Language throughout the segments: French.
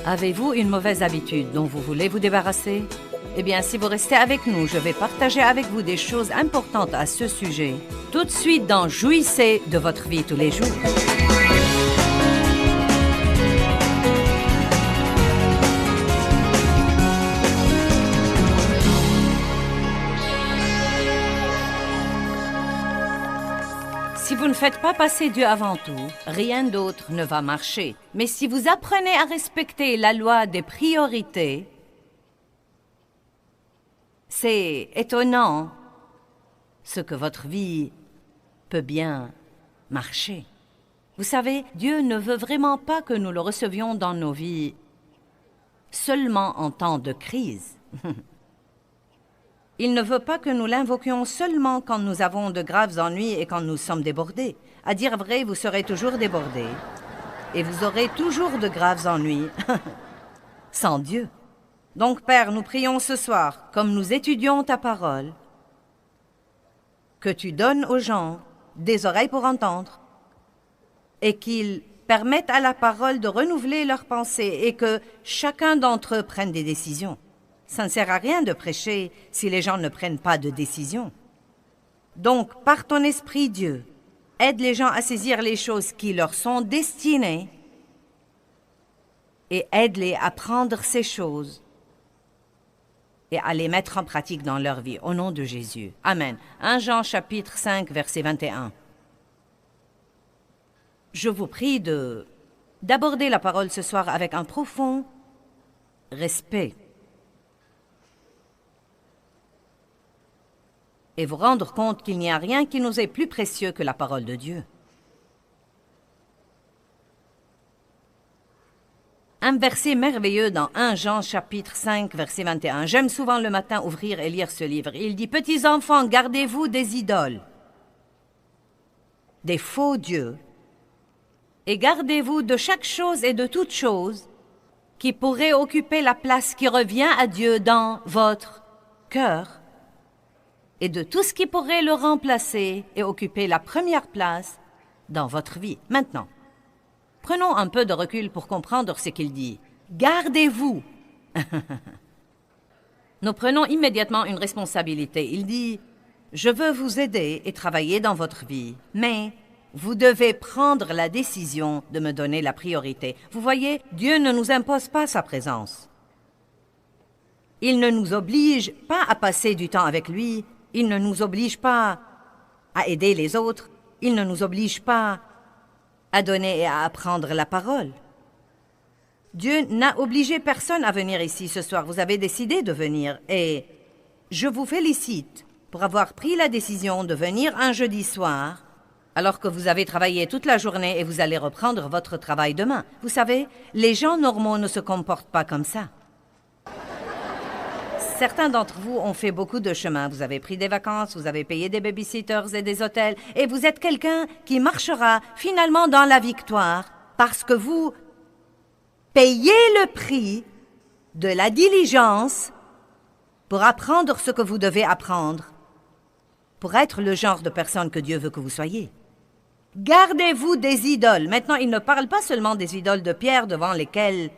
Avez-vous une mauvaise habitude dont vous voulez vous débarrasser? Eh bien, si vous restez avec nous, je vais partager avec vous des choses importantes à ce sujet. Tout de suite dans Jouissez de votre vie tous les jours. Si vous ne faites pas passer Dieu avant tout, rien d'autre ne va marcher. Mais si vous apprenez à respecter la loi des priorités, c'est étonnant ce que votre vie peut bien marcher. Vous savez, Dieu ne veut vraiment pas que nous le recevions dans nos vies seulement en temps de crise. Il ne veut pas que nous l'invoquions seulement quand nous avons de graves ennuis et quand nous sommes débordés. À dire vrai, vous serez toujours débordés et vous aurez toujours de graves ennuis sans Dieu. Donc, Père, nous prions ce soir, comme nous étudions ta parole, que tu donnes aux gens des oreilles pour entendre et qu'ils permettent à la parole de renouveler leurs pensées et que chacun d'entre eux prenne des décisions. Ça ne sert à rien de prêcher si les gens ne prennent pas de décision. Donc, par ton Esprit Dieu, aide les gens à saisir les choses qui leur sont destinées et aide-les à prendre ces choses et à les mettre en pratique dans leur vie, au nom de Jésus. Amen. 1 Jean chapitre 5, verset 21. Je vous prie d'aborder la parole ce soir avec un profond respect et vous rendre compte qu'il n'y a rien qui nous est plus précieux que la parole de Dieu. Un verset merveilleux dans 1 Jean chapitre 5, verset 21. J'aime souvent le matin ouvrir et lire ce livre. Il dit « Petits enfants, gardez-vous des idoles, des faux dieux, et gardez-vous de chaque chose et de toute chose qui pourrait occuper la place qui revient à Dieu dans votre cœur, et de tout ce qui pourrait le remplacer et occuper la première place dans votre vie. Maintenant, prenons un peu de recul pour comprendre ce qu'il dit. Gardez-vous. Nous prenons immédiatement une responsabilité. Il dit, je veux vous aider et travailler dans votre vie, mais vous devez prendre la décision de me donner la priorité. Vous voyez, Dieu ne nous impose pas sa présence. Il ne nous oblige pas à passer du temps avec lui. Il ne nous oblige pas à aider les autres. Il ne nous oblige pas à donner et à apprendre la parole. Dieu n'a obligé personne à venir ici ce soir. Vous avez décidé de venir et je vous félicite pour avoir pris la décision de venir un jeudi soir alors que vous avez travaillé toute la journée et vous allez reprendre votre travail demain. Vous savez, les gens normaux ne se comportent pas comme ça. Certains d'entre vous ont fait beaucoup de chemin. Vous avez pris des vacances, vous avez payé des babysitters et des hôtels, et vous êtes quelqu'un qui marchera finalement dans la victoire parce que vous payez le prix de la diligence pour apprendre ce que vous devez apprendre, pour être le genre de personne que Dieu veut que vous soyez. Gardez-vous des idoles. Maintenant, il ne parle pas seulement des idoles de pierre devant lesquelles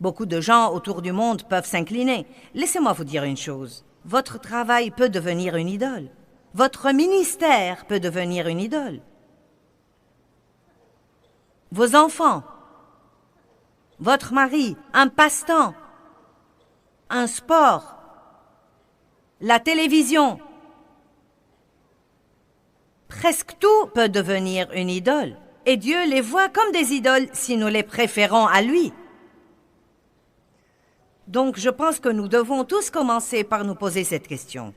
beaucoup de gens autour du monde peuvent s'incliner. Laissez-moi vous dire une chose. Votre travail peut devenir une idole. Votre ministère peut devenir une idole. Vos enfants, votre mari, un passe-temps, un sport, la télévision. Presque tout peut devenir une idole. Et Dieu les voit comme des idoles si nous les préférons à lui. Donc, je pense que nous devons tous commencer par nous poser cette question.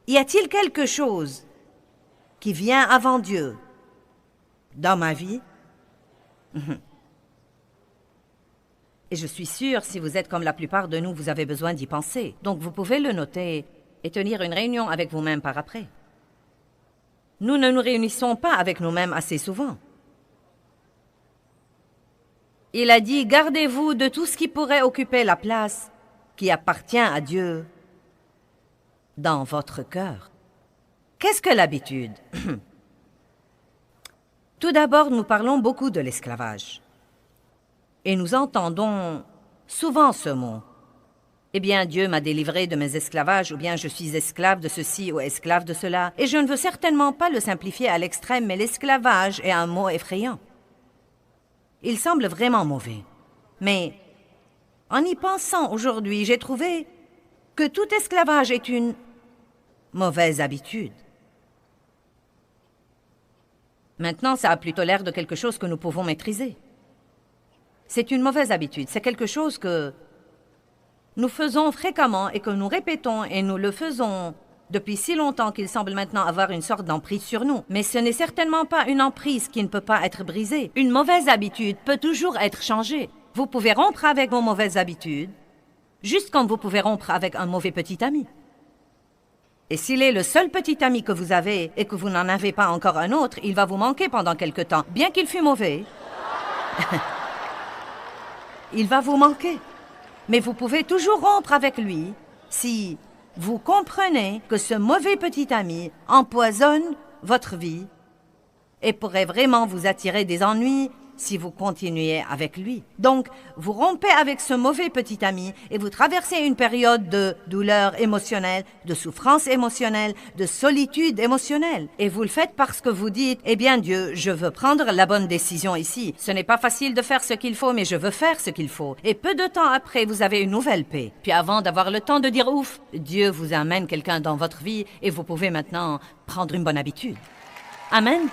Y a-t-il quelque chose qui vient avant Dieu dans ma vie? Et je suis sûre, si vous êtes comme la plupart de nous, vous avez besoin d'y penser. Donc, vous pouvez le noter et tenir une réunion avec vous-même par après. Nous ne nous réunissons pas avec nous-mêmes assez souvent. Il a dit, gardez-vous de tout ce qui pourrait occuper la place qui appartient à Dieu dans votre cœur. Qu'est-ce que l'habitude? Tout d'abord, nous parlons beaucoup de l'esclavage. Et nous entendons souvent ce mot. Eh bien, Dieu m'a délivré de mes esclavages, ou bien je suis esclave de ceci ou esclave de cela. Et je ne veux certainement pas le simplifier à l'extrême, mais l'esclavage est un mot effrayant. Il semble vraiment mauvais. Mais en y pensant aujourd'hui, j'ai trouvé que tout esclavage est une mauvaise habitude. Maintenant, ça a plutôt l'air de quelque chose que nous pouvons maîtriser. C'est une mauvaise habitude, c'est quelque chose que nous faisons fréquemment et que nous répétons et nous le faisons depuis si longtemps qu'il semble maintenant avoir une sorte d'emprise sur nous. Mais ce n'est certainement pas une emprise qui ne peut pas être brisée. Une mauvaise habitude peut toujours être changée. Vous pouvez rompre avec vos mauvaises habitudes, juste comme vous pouvez rompre avec un mauvais petit ami. Et s'il est le seul petit ami que vous avez et que vous n'en avez pas encore un autre, il va vous manquer pendant quelque temps, bien qu'il fût mauvais. Il va vous manquer. Mais vous pouvez toujours rompre avec lui si vous comprenez que ce mauvais petit ami empoisonne votre vie et pourrait vraiment vous attirer des ennuis si vous continuez avec lui. Donc, vous rompez avec ce mauvais petit ami et vous traversez une période de douleur émotionnelle, de souffrance émotionnelle, de solitude émotionnelle. Et vous le faites parce que vous dites, « Eh bien Dieu, je veux prendre la bonne décision ici. Ce n'est pas facile de faire ce qu'il faut, mais je veux faire ce qu'il faut. » Et peu de temps après, vous avez une nouvelle paix. Puis avant d'avoir le temps de dire « Ouf », Dieu vous amène quelqu'un dans votre vie et vous pouvez maintenant prendre une bonne habitude. Amen.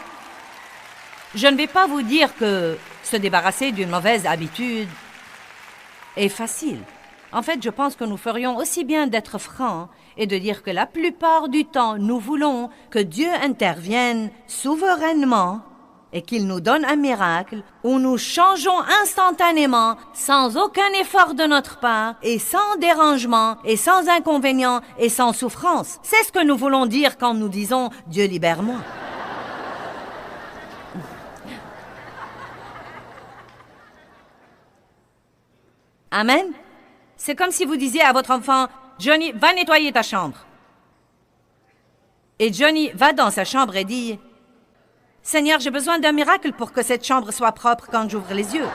Je ne vais pas vous dire que se débarrasser d'une mauvaise habitude est facile. En fait, je pense que nous ferions aussi bien d'être francs et de dire que la plupart du temps, nous voulons que Dieu intervienne souverainement et qu'il nous donne un miracle où nous changeons instantanément, sans aucun effort de notre part, et sans dérangement, et sans inconvénient, et sans souffrance. C'est ce que nous voulons dire quand nous disons « Dieu libère-moi ». Amen. C'est comme si vous disiez à votre enfant, « Johnny, va nettoyer ta chambre. » Et Johnny va dans sa chambre et dit, « Seigneur, j'ai besoin d'un miracle pour que cette chambre soit propre quand j'ouvre les yeux. »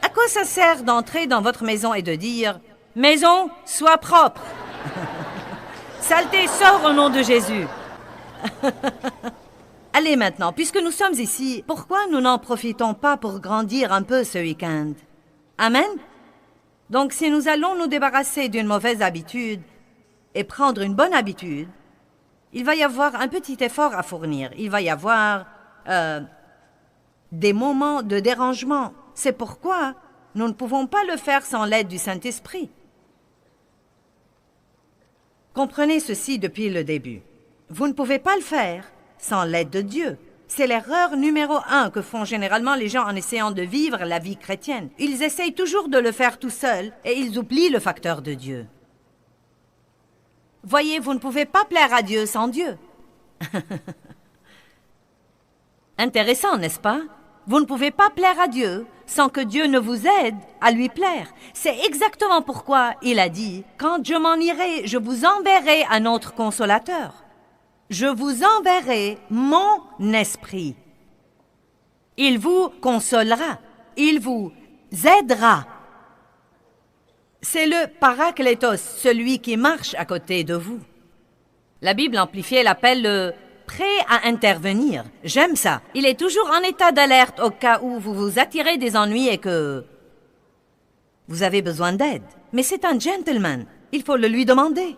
À quoi ça sert d'entrer dans votre maison et de dire, « Maison, sois propre. » Saleté, sors au nom de Jésus. Allez maintenant, puisque nous sommes ici, pourquoi nous n'en profitons pas pour grandir un peu ce week-end? Amen? Donc, si nous allons nous débarrasser d'une mauvaise habitude et prendre une bonne habitude, il va y avoir un petit effort à fournir. Il va y avoir des moments de dérangement. C'est pourquoi nous ne pouvons pas le faire sans l'aide du Saint-Esprit. Comprenez ceci depuis le début. Vous ne pouvez pas le faire sans l'aide de Dieu. C'est l'erreur numéro 1 que font généralement les gens en essayant de vivre la vie chrétienne. Ils essayent toujours de le faire tout seuls et ils oublient le facteur de Dieu. Voyez, vous ne pouvez pas plaire à Dieu sans Dieu. Intéressant, n'est-ce pas? Vous ne pouvez pas plaire à Dieu sans que Dieu ne vous aide à lui plaire. C'est exactement pourquoi il a dit « Quand je m'en irai, je vous enverrai un autre consolateur. » Je vous enverrai mon esprit. Il vous consolera. Il vous aidera. C'est le Parakletos, celui qui marche à côté de vous. La Bible amplifiée l'appelle le prêt à intervenir. J'aime ça. Il est toujours en état d'alerte au cas où vous vous attirez des ennuis et que vous avez besoin d'aide. Mais c'est un gentleman. Il faut le lui demander.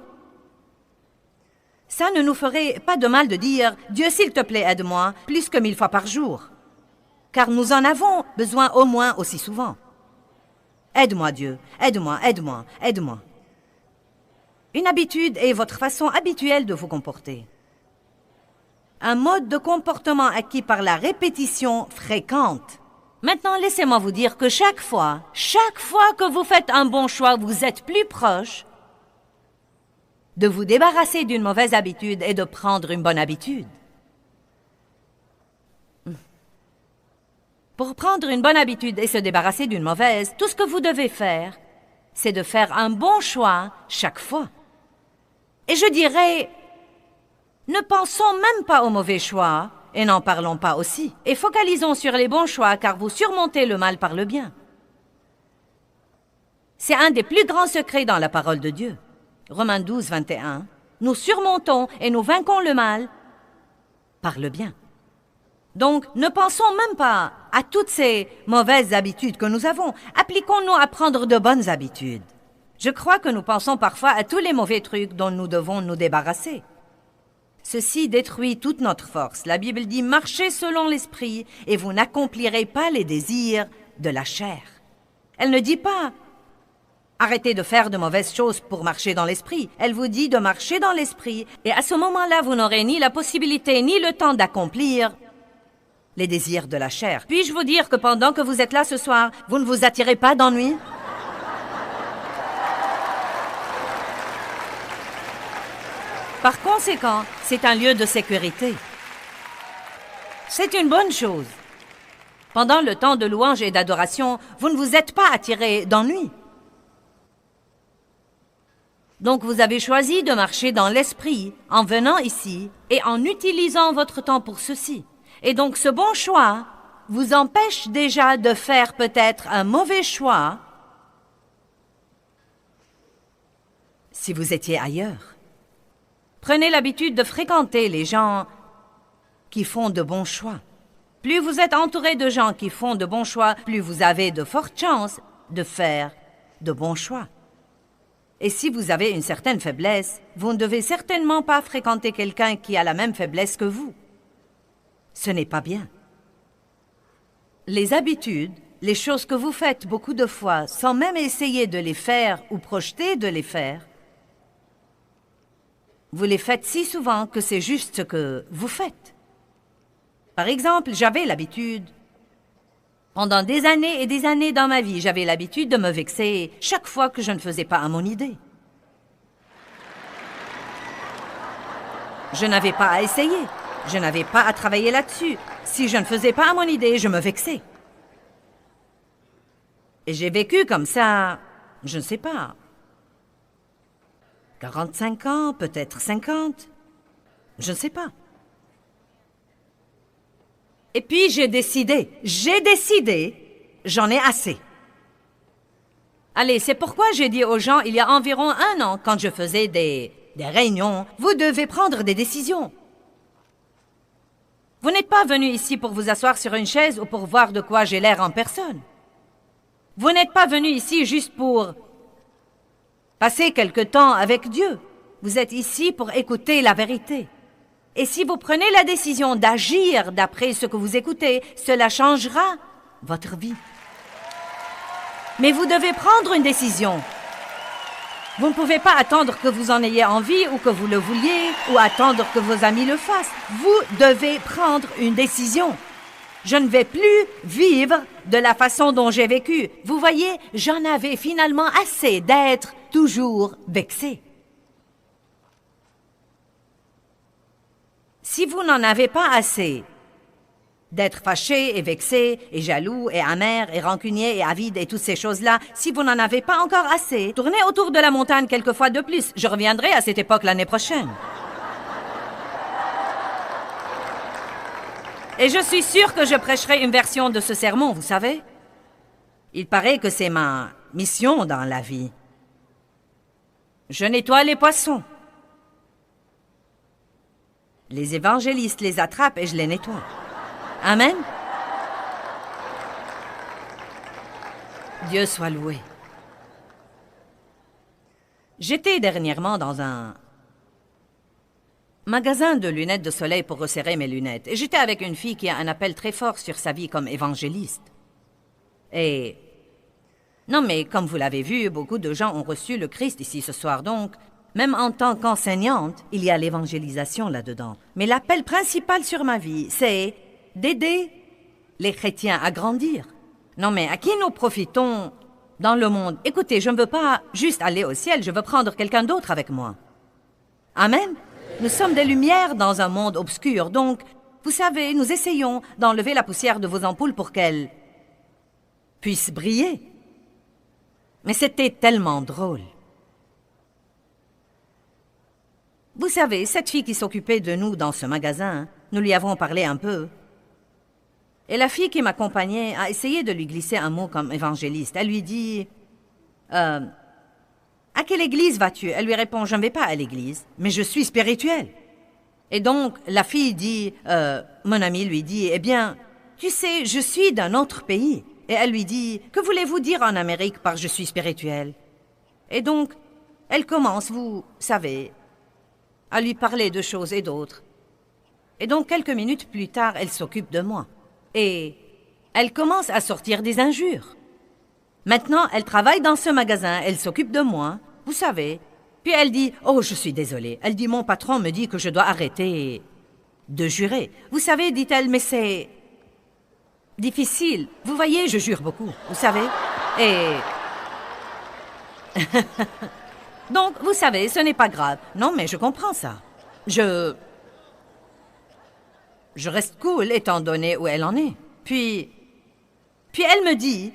Ça ne nous ferait pas de mal de dire « Dieu, s'il te plaît, aide-moi » plus que 1000 fois par jour. Car nous en avons besoin au moins aussi souvent. Aide-moi, Dieu. Aide-moi, aide-moi, aide-moi. Une habitude est votre façon habituelle de vous comporter. Un mode de comportement acquis par la répétition fréquente. Maintenant, laissez-moi vous dire que chaque fois que vous faites un bon choix, vous êtes plus proche de vous débarrasser d'une mauvaise habitude et de prendre une bonne habitude. Pour prendre une bonne habitude et se débarrasser d'une mauvaise, tout ce que vous devez faire, c'est de faire un bon choix chaque fois. Et je dirais, ne pensons même pas au mauvais choix, et n'en parlons pas aussi. Et focalisons sur les bons choix, car vous surmontez le mal par le bien. C'est un des plus grands secrets dans la parole de Dieu. Romains 12, 21. Nous surmontons et nous vainquons le mal par le bien. Donc, ne pensons même pas à toutes ces mauvaises habitudes que nous avons. Appliquons-nous à prendre de bonnes habitudes. Je crois que nous pensons parfois à tous les mauvais trucs dont nous devons nous débarrasser. Ceci détruit toute notre force. La Bible dit « Marchez selon l'esprit et vous n'accomplirez pas les désirs de la chair ». Elle ne dit pas « Arrêtez de faire de mauvaises choses pour marcher dans l'esprit ». Elle vous dit de marcher dans l'esprit et à ce moment-là, vous n'aurez ni la possibilité ni le temps d'accomplir les désirs de la chair. Puis-je vous dire que pendant que vous êtes là ce soir, vous ne vous attirez pas d'ennui? Par conséquent, c'est un lieu de sécurité. C'est une bonne chose. Pendant le temps de louange et d'adoration, vous ne vous êtes pas attiré d'ennui. Donc vous avez choisi de marcher dans l'esprit en venant ici et en utilisant votre temps pour ceci. Et donc ce bon choix vous empêche déjà de faire peut-être un mauvais choix si vous étiez ailleurs. Prenez l'habitude de fréquenter les gens qui font de bons choix. Plus vous êtes entouré de gens qui font de bons choix, plus vous avez de fortes chances de faire de bons choix. Et si vous avez une certaine faiblesse, vous ne devez certainement pas fréquenter quelqu'un qui a la même faiblesse que vous. Ce n'est pas bien. Les habitudes, les choses que vous faites beaucoup de fois sans même essayer de les faire ou projeter de les faire, vous les faites si souvent que c'est juste ce que vous faites. Par exemple, j'avais l'habitude, pendant des années et des années dans ma vie, j'avais l'habitude de me vexer chaque fois que je ne faisais pas à mon idée. Je n'avais pas à essayer, je n'avais pas à travailler là-dessus. Si je ne faisais pas à mon idée, je me vexais. Et j'ai vécu comme ça, je ne sais pas, 45 ans, peut-être 50, je ne sais pas. Et puis j'ai décidé, j'en ai assez. Allez, c'est pourquoi j'ai dit aux gens il y a environ 1 an, quand je faisais des réunions, vous devez prendre des décisions. Vous n'êtes pas venu ici pour vous asseoir sur une chaise ou pour voir de quoi j'ai l'air en personne. Vous n'êtes pas venu ici juste pour passer quelque temps avec Dieu. Vous êtes ici pour écouter la vérité. Et si vous prenez la décision d'agir d'après ce que vous écoutez, cela changera votre vie. Mais vous devez prendre une décision. Vous ne pouvez pas attendre que vous en ayez envie ou que vous le vouliez ou attendre que vos amis le fassent. Vous devez prendre une décision. Je ne vais plus vivre de la façon dont j'ai vécu. Vous voyez, j'en avais finalement assez d'être toujours vexé. Si vous n'en avez pas assez d'être fâché et vexé et jaloux et amer et rancunier et avide et toutes ces choses-là, si vous n'en avez pas encore assez, tournez autour de la montagne quelques fois de plus. Je reviendrai à cette époque l'année prochaine. Et je suis sûre que je prêcherai une version de ce sermon, vous savez. Il paraît que c'est ma mission dans la vie. Je nettoie les poissons. Les évangélistes les attrapent et je les nettoie. Amen. Dieu soit loué. J'étais dernièrement dans un magasin de lunettes de soleil pour resserrer mes lunettes. Et j'étais avec une fille qui a un appel très fort sur sa vie comme évangéliste. Et... non, mais comme vous l'avez vu, beaucoup de gens ont reçu le Christ ici ce soir, donc... même en tant qu'enseignante, il y a l'évangélisation là-dedans. Mais l'appel principal sur ma vie, c'est d'aider les chrétiens à grandir. Non, mais à qui nous profitons dans le monde? Écoutez, je ne veux pas juste aller au ciel, je veux prendre quelqu'un d'autre avec moi. Amen. Nous sommes des lumières dans un monde obscur, donc, vous savez, nous essayons d'enlever la poussière de vos ampoules pour qu'elles puissent briller. Mais c'était tellement drôle. Vous savez, cette fille qui s'occupait de nous dans ce magasin, Nous lui avons parlé un peu. Et la fille qui m'accompagnait a essayé de lui glisser un mot comme évangéliste. Elle lui dit à quelle église vas-tu? Elle lui répond, je ne vais pas à l'église, mais je suis spirituelle. Et donc, la fille dit, mon ami lui dit, eh bien, tu sais, je suis d'un autre pays. Et elle lui dit, que voulez-vous dire en Amérique par je suis spirituelle? Et donc, elle commence, vous savez, à lui parler de choses et d'autres. Et donc, quelques minutes plus tard, elle s'occupe de moi. Et elle commence à sortir des injures. Maintenant, elle travaille dans ce magasin, elle s'occupe de moi, vous savez. Puis elle dit, oh, je suis désolée. Elle dit, mon patron me dit que je dois arrêter de jurer. Vous savez, dit-elle, mais c'est difficile. Vous voyez, je jure beaucoup, vous savez. Et donc, vous savez, ce n'est pas grave. Non, mais je comprends ça. Je reste cool étant donné où elle en est. Puis elle me dit,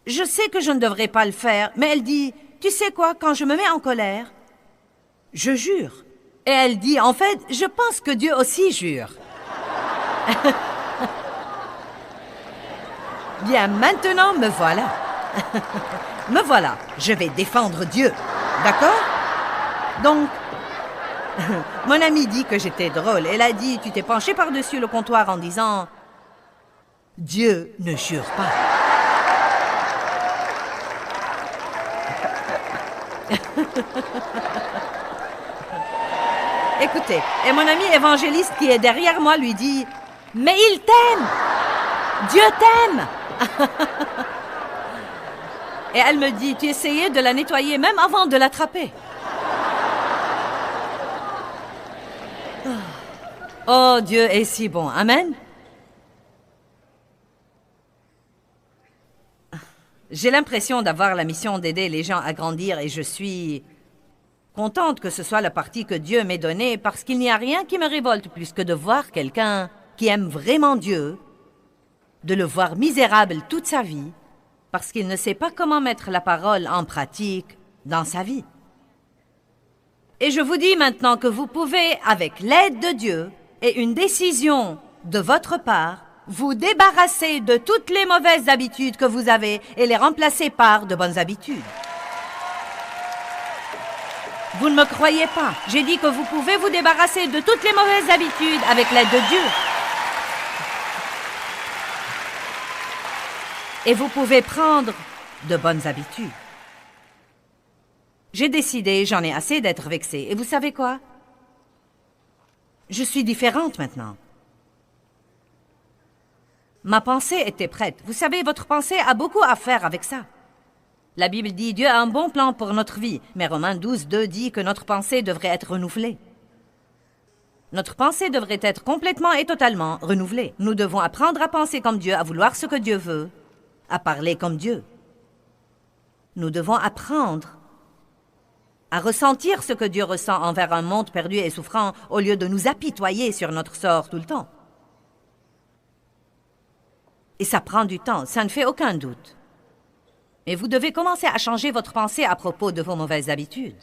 je sais que je ne devrais pas le faire, mais elle dit, tu sais quoi, quand je me mets en colère, je jure. Et elle dit, en fait, je pense que Dieu aussi jure. Bien, maintenant, me voilà. Me voilà. Je vais défendre Dieu. D'accord? Donc, mon amie dit que j'étais drôle. Elle a dit, tu t'es penché par-dessus le comptoir en disant, Dieu ne jure pas. Écoutez, et mon ami évangéliste qui est derrière moi lui dit, mais il t'aime! Dieu t'aime! Et elle me dit, tu essayais de la nettoyer même avant de l'attraper. Oh, Dieu est si bon. Amen. J'ai l'impression d'avoir la mission d'aider les gens à grandir et je suis contente que ce soit la partie que Dieu m'ait donnée parce qu'il n'y a rien qui me révolte plus que de voir quelqu'un qui aime vraiment Dieu, de le voir misérable toute sa vie parce qu'il ne sait pas comment mettre la parole en pratique dans sa vie. Et je vous dis maintenant que vous pouvez, avec l'aide de Dieu et une décision de votre part, vous débarrasser de toutes les mauvaises habitudes que vous avez et les remplacer par de bonnes habitudes. Vous ne me croyez pas. J'ai dit que vous pouvez vous débarrasser de toutes les mauvaises habitudes avec l'aide de Dieu. Et vous pouvez prendre de bonnes habitudes. J'ai décidé, j'en ai assez d'être vexée. Et vous savez quoi? Je suis différente maintenant. Ma pensée était prête. Vous savez, votre pensée a beaucoup à faire avec ça. La Bible dit, Dieu a un bon plan pour notre vie, mais Romains 12, 2 dit que notre pensée devrait être renouvelée. Notre pensée devrait être complètement et totalement renouvelée. Nous devons apprendre à penser comme Dieu, à vouloir ce que Dieu veut, à parler comme Dieu. Nous devons apprendre à ressentir ce que Dieu ressent envers un monde perdu et souffrant au lieu de nous apitoyer sur notre sort tout le temps. Et ça prend du temps, ça ne fait aucun doute. Mais vous devez commencer à changer votre pensée à propos de vos mauvaises habitudes.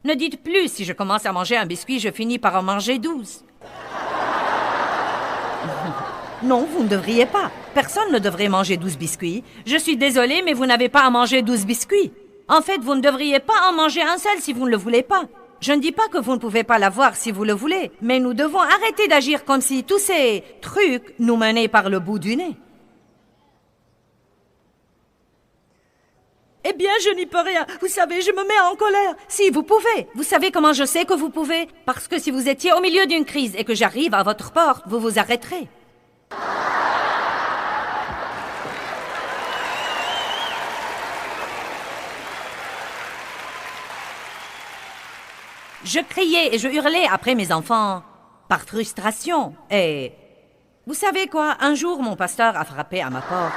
Ne dites plus, si je commence à manger un biscuit, je finis par en manger 12. Non, vous ne devriez pas. Personne ne devrait manger 12 biscuits. Je suis désolée, mais vous n'avez pas à manger 12 biscuits. En fait, vous ne devriez pas en manger un seul si vous ne le voulez pas. Je ne dis pas que vous ne pouvez pas l'avoir si vous le voulez, mais nous devons arrêter d'agir comme si tous ces trucs nous menaient par le bout du nez. Eh bien, je n'y peux rien. Vous savez, je me mets en colère. Si, vous pouvez. Vous savez comment je sais que vous pouvez? Parce que si vous étiez au milieu d'une crise et que j'arrive à votre porte, vous vous arrêterez. Je criais et je hurlais après mes enfants, par frustration. Et vous savez quoi? Un jour, mon pasteur a frappé à ma porte.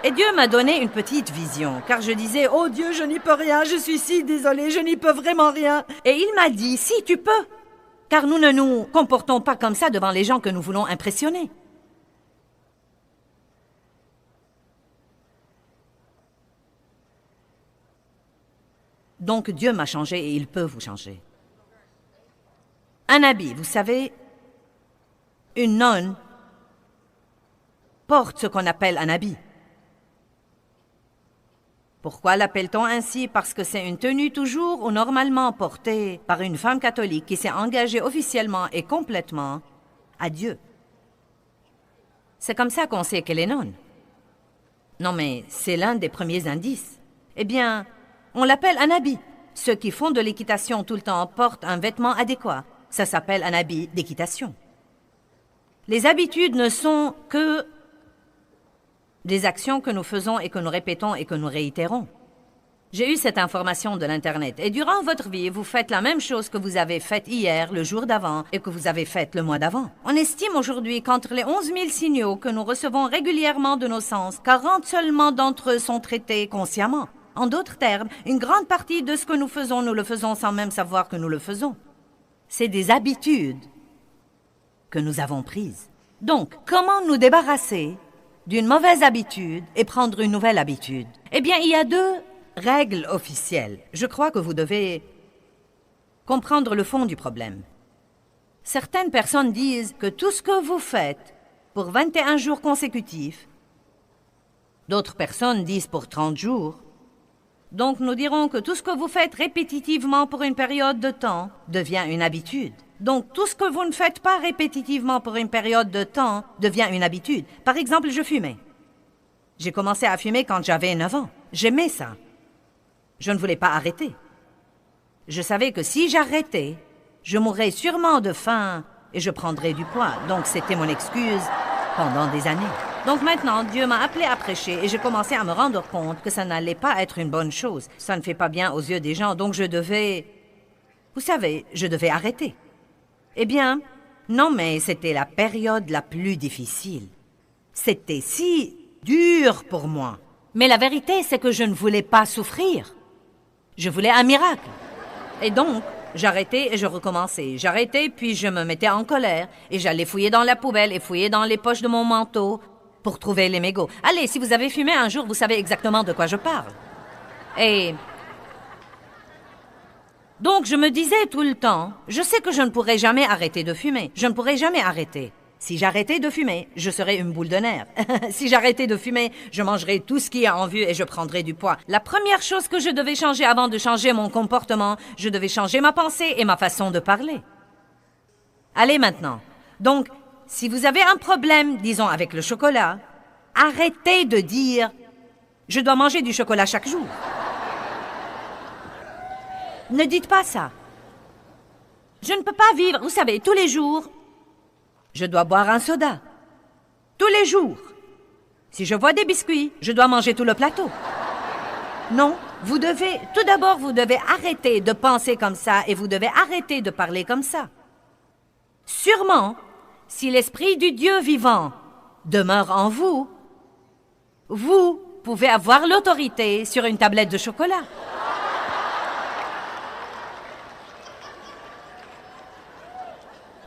Et Dieu m'a donné une petite vision, car je disais, « Oh Dieu, je n'y peux rien, je suis si désolée, je n'y peux vraiment rien. » Et il m'a dit, « Si, tu peux, car nous ne nous comportons pas comme ça devant les gens que nous voulons impressionner. » Donc Dieu m'a changé et il peut vous changer. Un habit, vous savez, une nonne porte ce qu'on appelle un habit. Pourquoi l'appelle-t-on ainsi? Parce que c'est une tenue toujours ou normalement portée par une femme catholique qui s'est engagée officiellement et complètement à Dieu. C'est comme ça qu'on sait qu'elle est nonne. Non, mais c'est l'un des premiers indices. Eh bien, on l'appelle un habit. Ceux qui font de l'équitation tout le temps portent un vêtement adéquat. Ça s'appelle un habit d'équitation. Les habitudes ne sont que des actions que nous faisons et que nous répétons et que nous réitérons. J'ai eu cette information de l'Internet. Et durant votre vie, vous faites la même chose que vous avez faite hier, le jour d'avant, et que vous avez faite le mois d'avant. On estime aujourd'hui qu'entre les 11 000 signaux que nous recevons régulièrement de nos sens, 40 seulement d'entre eux sont traités consciemment. En d'autres termes, une grande partie de ce que nous le faisons sans même savoir que nous le faisons. C'est des habitudes que nous avons prises. Donc, comment nous débarrasser d'une mauvaise habitude et prendre une nouvelle habitude? Eh bien, il y a 2 règles officielles. Je crois que vous devez comprendre le fond du problème. Certaines personnes disent que tout ce que vous faites pour 21 jours consécutifs, d'autres personnes disent pour 30 jours. Donc, nous dirons que tout ce que vous faites répétitivement pour une période de temps devient une habitude. Donc, tout ce que vous ne faites pas répétitivement pour une période de temps devient une habitude. Par exemple, je fumais. J'ai commencé à fumer quand j'avais 9 ans. J'aimais ça. Je ne voulais pas arrêter. Je savais que si j'arrêtais, je mourrais sûrement de faim et je prendrais du poids. Donc, c'était mon excuse pendant des années. Donc maintenant, Dieu m'a appelé à prêcher et j'ai commencé à me rendre compte que ça n'allait pas être une bonne chose. Ça ne fait pas bien aux yeux des gens, donc je devais... Vous savez, je devais arrêter. Eh bien, non, mais c'était la période la plus difficile. C'était si dur pour moi. Mais la vérité, c'est que je ne voulais pas souffrir. Je voulais un miracle. Et donc, j'arrêtais et je recommençais. J'arrêtais, puis je me mettais en colère. Et j'allais fouiller dans la poubelle et fouiller dans les poches de mon manteau pour trouver les mégots. Allez, si vous avez fumé un jour, vous savez exactement de quoi je parle. Et donc, je me disais tout le temps, je sais que je ne pourrai jamais arrêter de fumer. Je ne pourrai jamais arrêter. Si j'arrêtais de fumer, je serais une boule de nerfs. Si j'arrêtais de fumer, je mangerais tout ce qui est en vue et je prendrais du poids. La première chose que je devais changer avant de changer mon comportement, je devais changer ma pensée et ma façon de parler. Allez maintenant. Donc, si vous avez un problème, disons avec le chocolat, arrêtez de dire « je dois manger du chocolat chaque jour ». Ne dites pas ça. Je ne peux pas vivre, vous savez, tous les jours. Je dois boire un soda. Tous les jours. Si je vois des biscuits, je dois manger tout le plateau. Non, tout d'abord, vous devez arrêter de penser comme ça et vous devez arrêter de parler comme ça. Sûrement, si l'Esprit du Dieu vivant demeure en vous, vous pouvez avoir l'autorité sur une tablette de chocolat.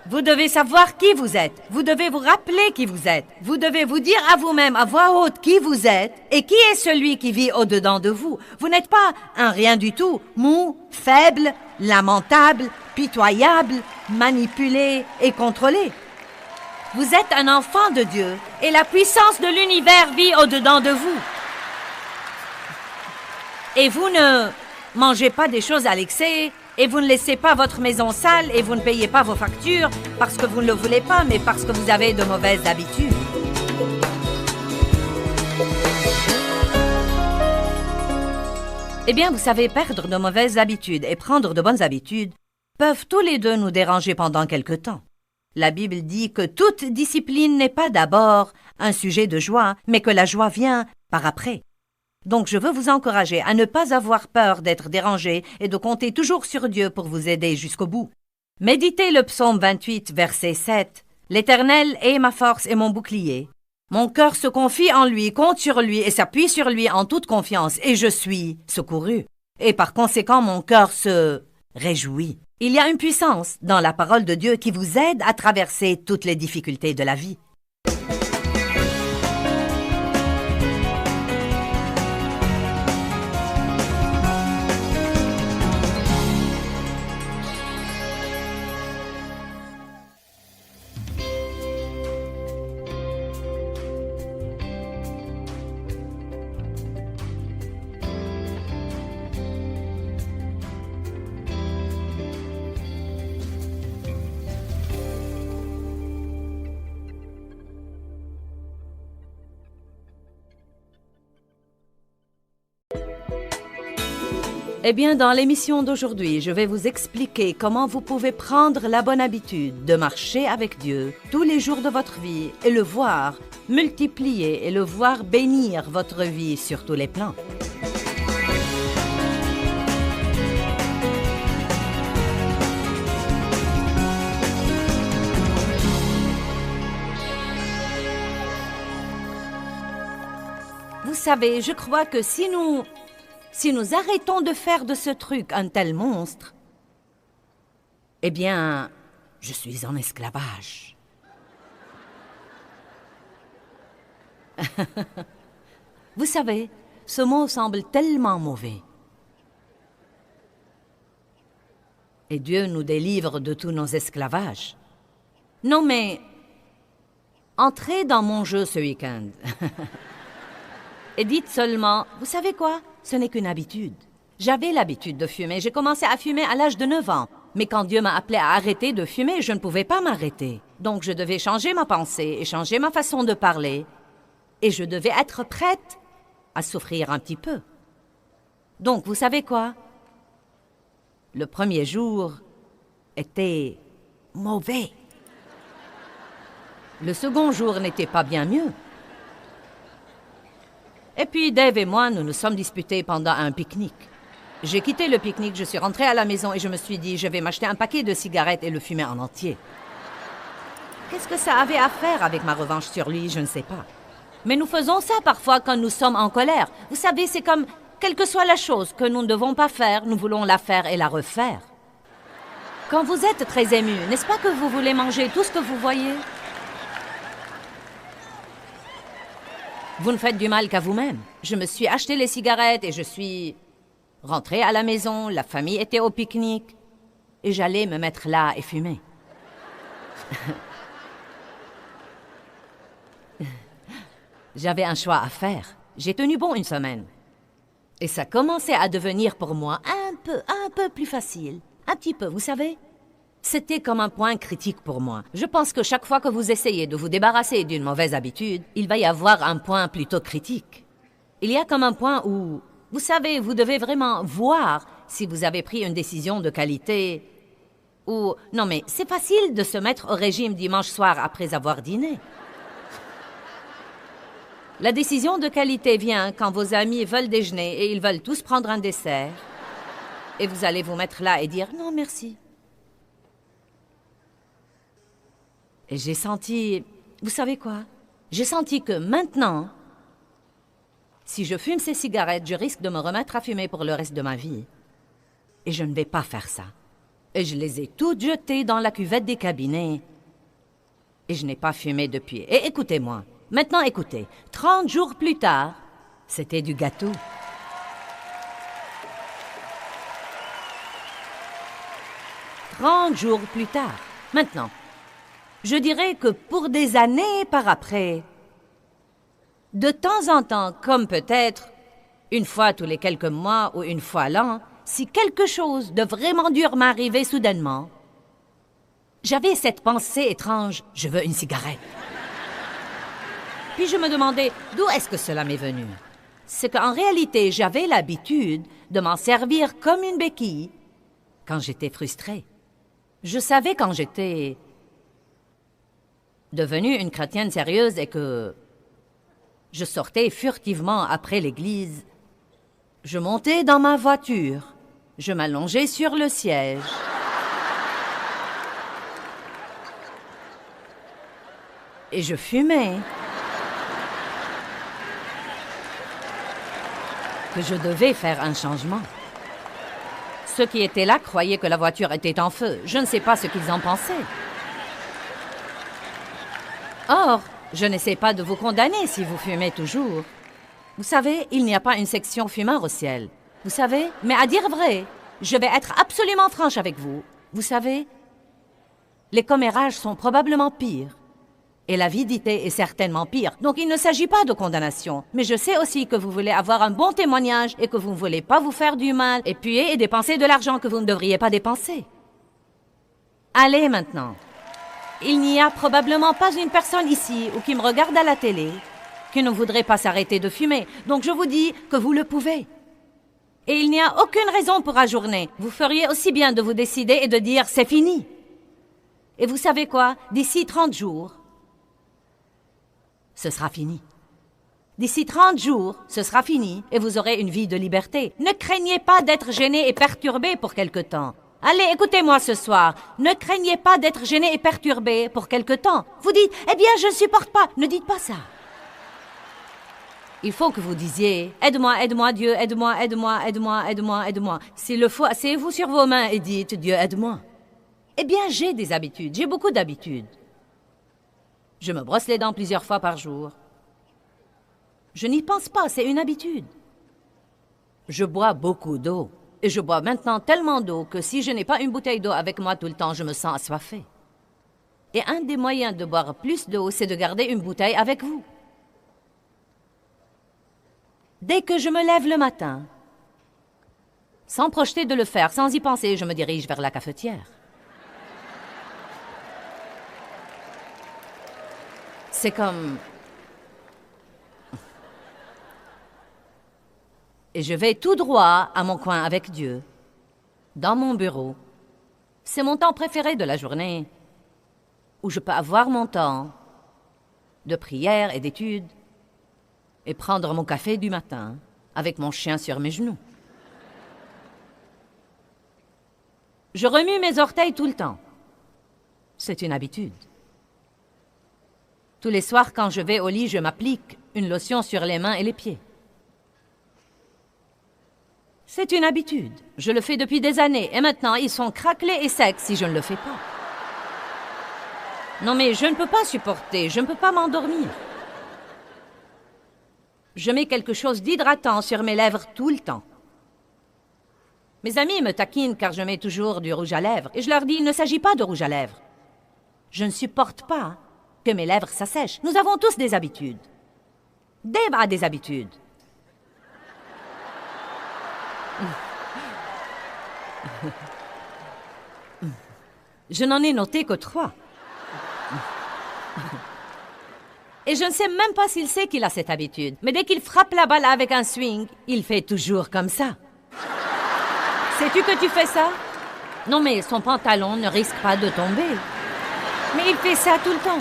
Vous devez savoir qui vous êtes. Vous devez vous rappeler qui vous êtes. Vous devez vous dire à vous-même à voix haute qui vous êtes et qui est celui qui vit au-dedans de vous. Vous n'êtes pas un rien du tout, mou, faible, lamentable, pitoyable, manipulé et contrôlé. Vous êtes un enfant de Dieu et la puissance de l'univers vit au-dedans de vous. Et vous ne mangez pas des choses à l'excès. Et vous ne laissez pas votre maison sale et vous ne payez pas vos factures parce que vous ne le voulez pas, mais parce que vous avez de mauvaises habitudes. Eh bien, vous savez, perdre de mauvaises habitudes et prendre de bonnes habitudes peuvent tous les deux nous déranger pendant quelque temps. La Bible dit que toute discipline n'est pas d'abord un sujet de joie, mais que la joie vient par après. Donc, je veux vous encourager à ne pas avoir peur d'être dérangé et de compter toujours sur Dieu pour vous aider jusqu'au bout. Méditez le psaume 28, verset 7. « L'Éternel est ma force et mon bouclier. Mon cœur se confie en lui, compte sur lui et s'appuie sur lui en toute confiance, et je suis secouru. Et par conséquent, mon cœur se réjouit. » Il y a une puissance dans la parole de Dieu qui vous aide à traverser toutes les difficultés de la vie. Eh bien, dans l'émission d'aujourd'hui, je vais vous expliquer comment vous pouvez prendre la bonne habitude de marcher avec Dieu tous les jours de votre vie et le voir multiplier et le voir bénir votre vie sur tous les plans. Vous savez, je crois que si nous arrêtons de faire de ce truc un tel monstre, eh bien, je suis en esclavage. Vous savez, ce mot semble tellement mauvais. Et Dieu nous délivre de tous nos esclavages. Non mais, entrez dans mon jeu ce week-end. Et dites seulement, vous savez quoi? Ce n'est qu'une habitude. J'avais l'habitude de fumer. J'ai commencé à fumer à l'âge de 9 ans. Mais quand Dieu m'a appelé à arrêter de fumer, je ne pouvais pas m'arrêter. Donc je devais changer ma pensée et changer ma façon de parler. Et je devais être prête à souffrir un petit peu. Donc, vous savez quoi? Le premier jour était mauvais. Le second jour n'était pas bien mieux. Et puis Dave et moi, nous nous sommes disputés pendant un pique-nique. J'ai quitté le pique-nique, je suis rentrée à la maison et je me suis dit, je vais m'acheter un paquet de cigarettes et le fumer en entier. Qu'est-ce que ça avait à faire avec ma revanche sur lui? Je ne sais pas. Mais nous faisons ça parfois quand nous sommes en colère. Vous savez, c'est comme, quelle que soit la chose que nous ne devons pas faire, nous voulons la faire et la refaire. Quand vous êtes très ému, n'est-ce pas que vous voulez manger tout ce que vous voyez? Vous ne faites du mal qu'à vous-même. Je me suis acheté les cigarettes et je suis rentrée à la maison, la famille était au pique-nique et j'allais me mettre là et fumer. J'avais un choix à faire. J'ai tenu bon une semaine. Et ça commençait à devenir pour moi un peu plus facile. Un petit peu, vous savez? C'était comme un point critique pour moi. Je pense que chaque fois que vous essayez de vous débarrasser d'une mauvaise habitude, il va y avoir un point plutôt critique. Il y a comme un point où, vous savez, vous devez vraiment voir si vous avez pris une décision de qualité ou... Non mais c'est facile de se mettre au régime dimanche soir après avoir dîné. La décision de qualité vient quand vos amis veulent déjeuner et ils veulent tous prendre un dessert. Et vous allez vous mettre là et dire « Non, merci ». Et j'ai senti... Vous savez quoi? J'ai senti que maintenant, si je fume ces cigarettes, je risque de me remettre à fumer pour le reste de ma vie. Et je ne vais pas faire ça. Et je les ai toutes jetées dans la cuvette des cabinets. Et je n'ai pas fumé depuis. Et écoutez-moi. Maintenant, écoutez. 30 jours plus tard, c'était du gâteau. « 30 jours plus tard. Maintenant, je dirais que pour des années par après, de temps en temps, comme peut-être une fois tous les quelques mois ou une fois l'an, si quelque chose de vraiment dur m'arrivait soudainement, j'avais cette pensée étrange, je veux une cigarette. Puis je me demandais, d'où est-ce que cela m'est venu? C'est qu'en réalité, j'avais l'habitude de m'en servir comme une béquille quand j'étais frustrée. Je savais quand j'étais devenue une chrétienne sérieuse et que je sortais furtivement après l'église. Je montais dans ma voiture, je m'allongeais sur le siège. Et je fumais. Que je devais faire un changement. Ceux qui étaient là croyaient que la voiture était en feu. Je ne sais pas ce qu'ils en pensaient. Or, je n'essaie pas de vous condamner si vous fumez toujours. Vous savez, il n'y a pas une section fumeur au ciel. Vous savez, mais à dire vrai, je vais être absolument franche avec vous. Vous savez, les commérages sont probablement pires. Et l'avidité est certainement pire. Donc il ne s'agit pas de condamnation. Mais je sais aussi que vous voulez avoir un bon témoignage et que vous ne voulez pas vous faire du mal, épuyer et dépenser de l'argent que vous ne devriez pas dépenser. Allez maintenant. Il n'y a probablement pas une personne ici ou qui me regarde à la télé qui ne voudrait pas s'arrêter de fumer. Donc je vous dis que vous le pouvez. Et il n'y a aucune raison pour ajourner. Vous feriez aussi bien de vous décider et de dire « c'est fini ». Et vous savez quoi? D'ici 30 jours, ce sera fini. D'ici 30 jours, ce sera fini et vous aurez une vie de liberté. Ne craignez pas d'être gêné et perturbé pour quelque temps. Allez, écoutez-moi ce soir. Ne craignez pas d'être gêné et perturbé pour quelque temps. Vous dites « eh bien, je ne supporte pas ». Ne dites pas ça. Il faut que vous disiez « aide-moi, aide-moi, Dieu, aide-moi, aide-moi, aide-moi, aide-moi, aide-moi ». S'il le faut, asseyez-vous sur vos mains et dites « Dieu, aide-moi ». Eh bien, j'ai des habitudes, j'ai beaucoup d'habitudes. Je me brosse les dents plusieurs fois par jour. Je n'y pense pas, c'est une habitude. Je bois beaucoup d'eau. Et je bois maintenant tellement d'eau que si je n'ai pas une bouteille d'eau avec moi tout le temps, je me sens assoiffée. Et un des moyens de boire plus d'eau, c'est de garder une bouteille avec vous. Dès que je me lève le matin, sans projeter de le faire, sans y penser, je me dirige vers la cafetière. C'est comme... Et je vais tout droit à mon coin avec Dieu, dans mon bureau. C'est mon temps préféré de la journée, où je peux avoir mon temps de prière et d'étude, et prendre mon café du matin avec mon chien sur mes genoux. Je remue mes orteils tout le temps. C'est une habitude. Tous les soirs, quand je vais au lit, je m'applique une lotion sur les mains et les pieds. C'est une habitude. Je le fais depuis des années et maintenant, ils sont craquelés et secs si je ne le fais pas. Non mais je ne peux pas supporter, je ne peux pas m'endormir. Je mets quelque chose d'hydratant sur mes lèvres tout le temps. Mes amis me taquinent car je mets toujours du rouge à lèvres et je leur dis, il ne s'agit pas de rouge à lèvres. Je ne supporte pas que mes lèvres s'assèchent. Nous avons tous des habitudes. Dave a des habitudes. Je n'en ai noté que 3. Et je ne sais même pas s'il sait qu'il a cette habitude. Mais dès qu'il frappe la balle avec un swing, il fait toujours comme ça. Sais-tu que tu fais ça? Non, mais son pantalon ne risque pas de tomber. Mais il fait ça tout le temps.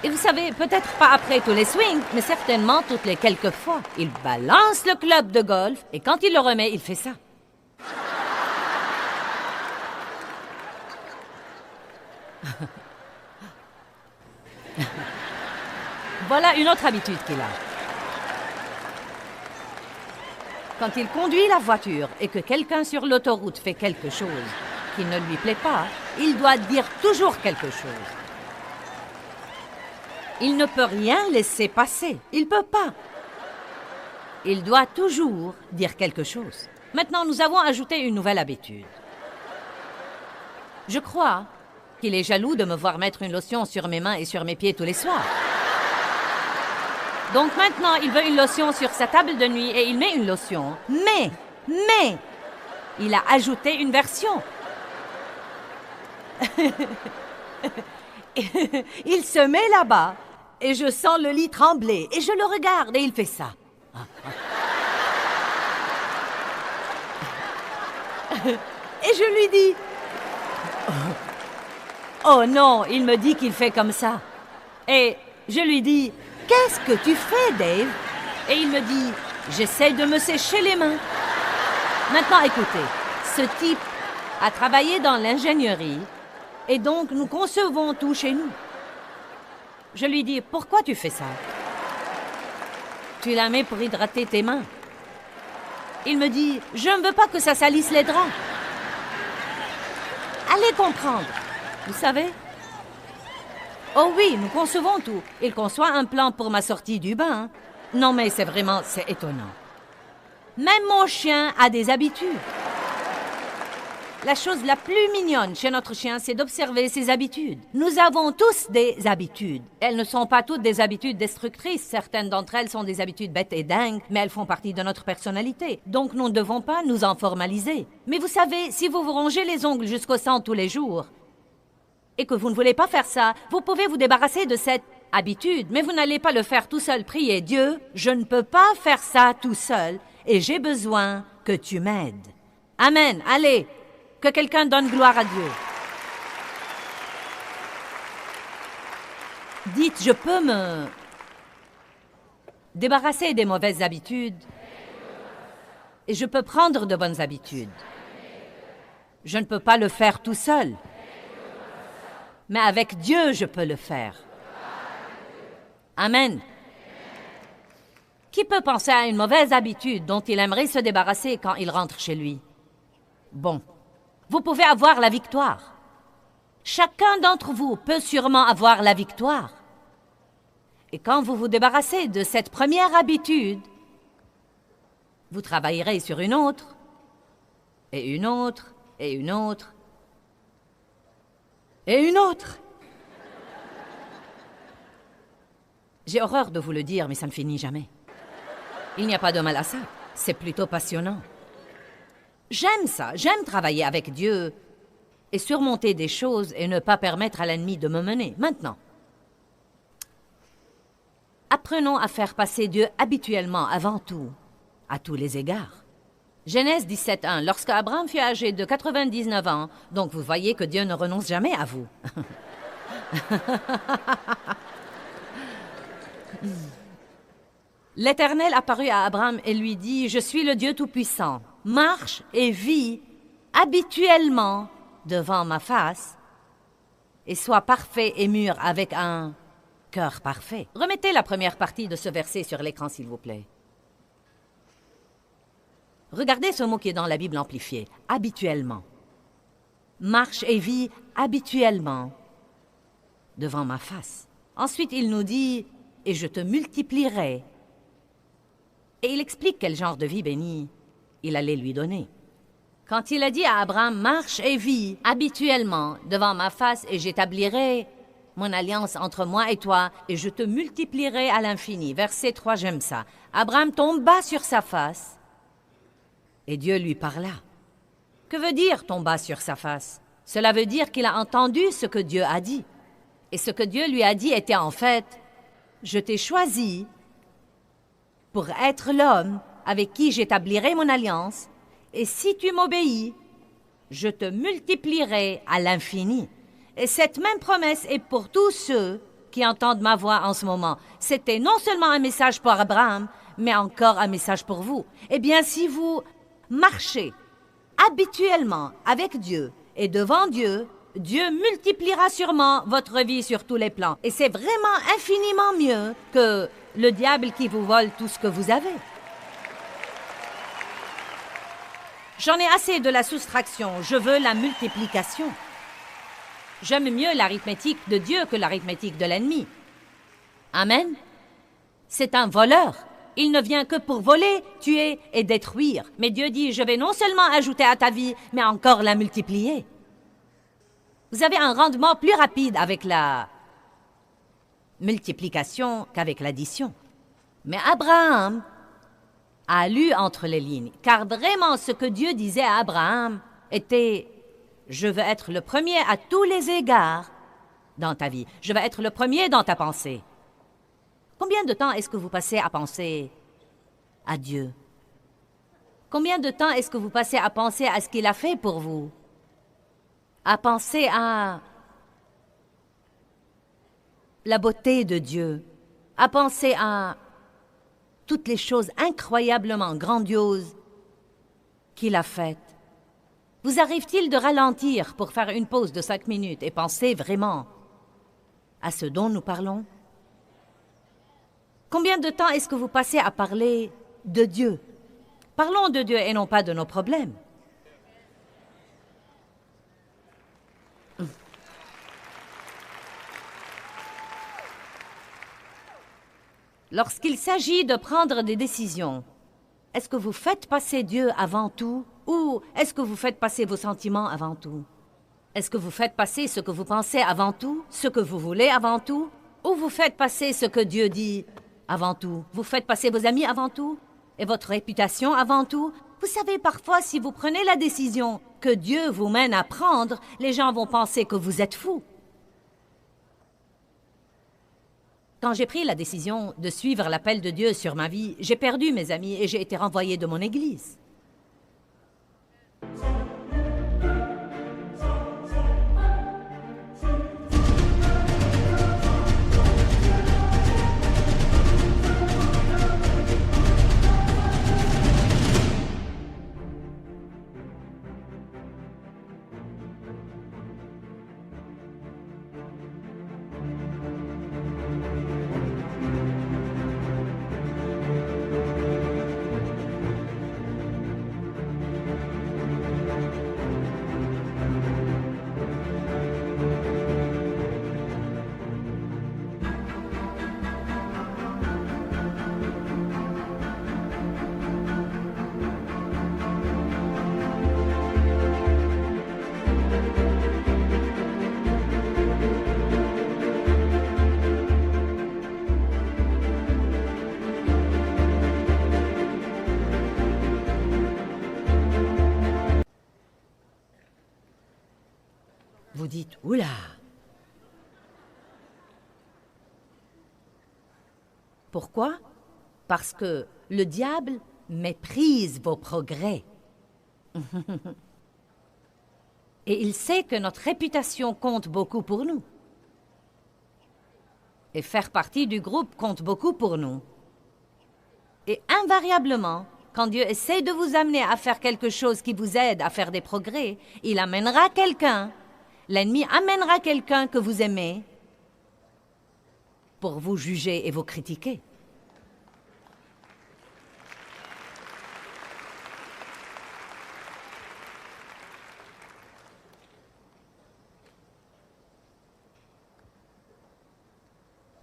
Et vous savez, peut-être pas après tous les swings, mais certainement toutes les quelques fois. Il balance le club de golf et quand il le remet, il fait ça. Voilà une autre habitude qu'il a. Quand il conduit la voiture et que quelqu'un sur l'autoroute fait quelque chose qui ne lui plaît pas, il doit dire toujours quelque chose. Il ne peut rien laisser passer. Il ne peut pas. Il doit toujours dire quelque chose. Maintenant, nous avons ajouté une nouvelle habitude. Je crois qu'il est jaloux de me voir mettre une lotion sur mes mains et sur mes pieds tous les soirs. Donc maintenant, il veut une lotion sur sa table de nuit et il met une lotion. Mais, il a ajouté une version. Il se met là-bas et je sens le lit trembler et je le regarde et il fait ça. Et je lui dis... Oh non, il me dit qu'il fait comme ça. Et je lui dis... Qu'est-ce que tu fais, Dave? Et il me dit, j'essaie de me sécher les mains. Maintenant, écoutez, ce type a travaillé dans l'ingénierie et donc nous concevons tout chez nous. Je lui dis, pourquoi tu fais ça? Tu la mets pour hydrater tes mains. Il me dit, je ne veux pas que ça salisse les draps. Allez comprendre, vous savez? Oh oui, nous concevons tout. Il conçoit un plan pour ma sortie du bain. Non, mais c'est étonnant. Même mon chien a des habitudes. La chose la plus mignonne chez notre chien, c'est d'observer ses habitudes. Nous avons tous des habitudes. Elles ne sont pas toutes des habitudes destructrices. Certaines d'entre elles sont des habitudes bêtes et dingues, mais elles font partie de notre personnalité. Donc nous ne devons pas nous en formaliser. Mais vous savez, si vous vous rongez les ongles jusqu'au sang tous les jours, et que vous ne voulez pas faire ça, vous pouvez vous débarrasser de cette habitude, mais vous n'allez pas le faire tout seul. Priez Dieu, je ne peux pas faire ça tout seul et j'ai besoin que tu m'aides. Amen. Allez, que quelqu'un donne gloire à Dieu. Dites, je peux me débarrasser des mauvaises habitudes et je peux prendre de bonnes habitudes. Je ne peux pas le faire tout seul, mais avec Dieu, je peux le faire. Amen. Qui peut penser à une mauvaise habitude dont il aimerait se débarrasser quand il rentre chez lui? Bon, vous pouvez avoir la victoire. Chacun d'entre vous peut sûrement avoir la victoire. Et quand vous vous débarrassez de cette première habitude, vous travaillerez sur une autre, et une autre, et une autre, et une autre. J'ai horreur de vous le dire, mais ça ne finit jamais. Il n'y a pas de mal à ça. C'est plutôt passionnant. J'aime ça. J'aime travailler avec Dieu et surmonter des choses et ne pas permettre à l'ennemi de me mener. Maintenant, apprenons à faire passer Dieu habituellement avant tout, à tous les égards. Genèse 17:1. Lorsque Abraham fut âgé de 99 ans, donc vous voyez que Dieu ne renonce jamais à vous. L'Éternel apparut à Abraham et lui dit, « Je suis le Dieu Tout-Puissant. Marche et vis habituellement devant ma face et sois parfait et mûr avec un cœur parfait. » Remettez la première partie de ce verset sur l'écran, s'il vous plaît. Regardez ce mot qui est dans la Bible amplifiée, « habituellement ». Marche et vis habituellement devant ma face. Ensuite, il nous dit, « Et je te multiplierai ». Et il explique quel genre de vie bénie il allait lui donner. Quand il a dit à Abraham, « Marche et vis habituellement devant ma face et j'établirai mon alliance entre moi et toi et je te multiplierai à l'infini. » Verset 3, j'aime ça. Abraham tomba sur sa face et Dieu lui parla. Que veut dire tomba sur sa face? Cela veut dire qu'il a entendu ce que Dieu a dit. Et ce que Dieu lui a dit était en fait, « Je t'ai choisi pour être l'homme avec qui j'établirai mon alliance, et si tu m'obéis, je te multiplierai à l'infini. » Et cette même promesse est pour tous ceux qui entendent ma voix en ce moment. C'était non seulement un message pour Abraham, mais encore un message pour vous. Eh bien, si vous marchez habituellement avec Dieu et devant Dieu, Dieu multipliera sûrement votre vie sur tous les plans. Et c'est vraiment infiniment mieux que le diable qui vous vole tout ce que vous avez. J'en ai assez de la soustraction, je veux la multiplication. J'aime mieux l'arithmétique de Dieu que l'arithmétique de l'ennemi. Amen. C'est un voleur. Il ne vient que pour voler, tuer et détruire. Mais Dieu dit, je vais non seulement ajouter à ta vie, mais encore la multiplier. Vous avez un rendement plus rapide avec la multiplication qu'avec l'addition. Mais Abraham a lu entre les lignes, car vraiment ce que Dieu disait à Abraham était « Je veux être le premier à tous les égards dans ta vie. Je veux être le premier dans ta pensée. » Combien de temps est-ce que vous passez à penser à Dieu? Combien de temps est-ce que vous passez à penser à ce qu'il a fait pour vous? À penser à la beauté de Dieu, à penser à toutes les choses incroyablement grandioses qu'il a faites. Vous arrive-t-il de ralentir pour faire une pause de 5 minutes et penser vraiment à ce dont nous parlons? Combien de temps est-ce que vous passez à parler de Dieu? Parlons de Dieu et non pas de nos problèmes. Lorsqu'il s'agit de prendre des décisions, est-ce que vous faites passer Dieu avant tout ou est-ce que vous faites passer vos sentiments avant tout? Est-ce que vous faites passer ce que vous pensez avant tout, ce que vous voulez avant tout, ou vous faites passer ce que Dieu dit avant tout? Vous faites passer vos amis avant tout et votre réputation avant tout? Vous savez, parfois, si vous prenez la décision que Dieu vous mène à prendre, les gens vont penser que vous êtes fou. Quand j'ai pris la décision de suivre l'appel de Dieu sur ma vie, j'ai perdu mes amis et j'ai été renvoyé de mon église. Vous dites, oula! Pourquoi? Parce que le diable méprise vos progrès. Et il sait que notre réputation compte beaucoup pour nous. Et faire partie du groupe compte beaucoup pour nous. Et invariablement, quand Dieu essaie de vous amener à faire quelque chose qui vous aide à faire des progrès, il amènera quelqu'un, l'ennemi amènera quelqu'un que vous aimez pour vous juger et vous critiquer.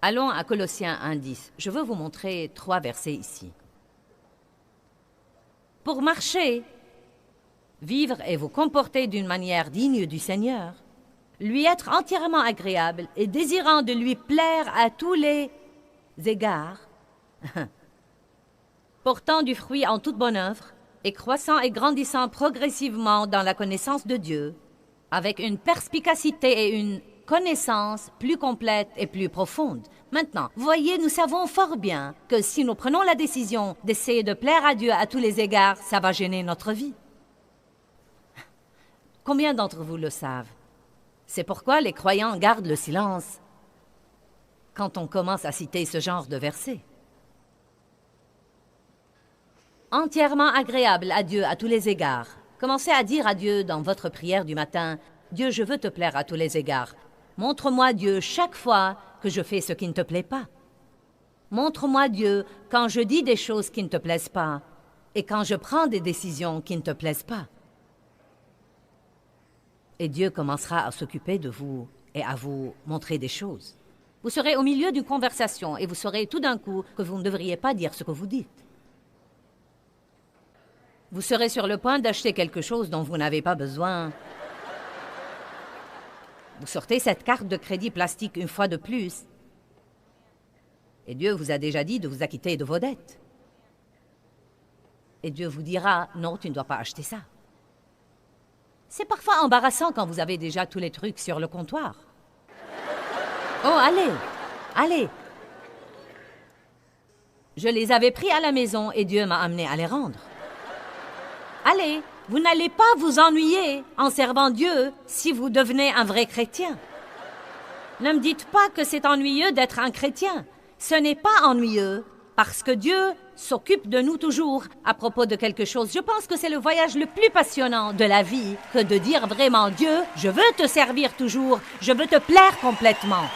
Allons à Colossiens 1:10. Je veux vous montrer 3 versets ici. Pour marcher, vivre et vous comporter d'une manière digne du Seigneur, lui être entièrement agréable et désirant de lui plaire à tous les égards, portant du fruit en toute bonne œuvre et croissant et grandissant progressivement dans la connaissance de Dieu, avec une perspicacité et une connaissance plus complète et plus profonde. Maintenant, voyez, nous savons fort bien que si nous prenons la décision d'essayer de plaire à Dieu à tous les égards, ça va gêner notre vie. Combien d'entre vous le savent? C'est pourquoi les croyants gardent le silence quand on commence à citer ce genre de versets. Entièrement agréable à Dieu à tous les égards. Commencez à dire à Dieu dans votre prière du matin, « Dieu, je veux te plaire à tous les égards. Montre-moi, Dieu, chaque fois que je fais ce qui ne te plaît pas. Montre-moi, Dieu, quand je dis des choses qui ne te plaisent pas et quand je prends des décisions qui ne te plaisent pas. » Et Dieu commencera à s'occuper de vous et à vous montrer des choses. Vous serez au milieu d'une conversation et vous saurez tout d'un coup que vous ne devriez pas dire ce que vous dites. Vous serez sur le point d'acheter quelque chose dont vous n'avez pas besoin. Vous sortez cette carte de crédit plastique une fois de plus. Et Dieu vous a déjà dit de vous acquitter de vos dettes. Et Dieu vous dira, non, tu ne dois pas acheter ça. C'est parfois embarrassant quand vous avez déjà tous les trucs sur le comptoir. Oh, allez, allez. Je les avais pris à la maison et Dieu m'a amené à les rendre. Allez, vous n'allez pas vous ennuyer en servant Dieu si vous devenez un vrai chrétien. Ne me dites pas que c'est ennuyeux d'être un chrétien. Ce n'est pas ennuyeux, parce que Dieu s'occupe de nous toujours à propos de quelque chose. Je pense que c'est le voyage le plus passionnant de la vie que de dire vraiment, Dieu, je veux te servir toujours, je veux te plaire complètement.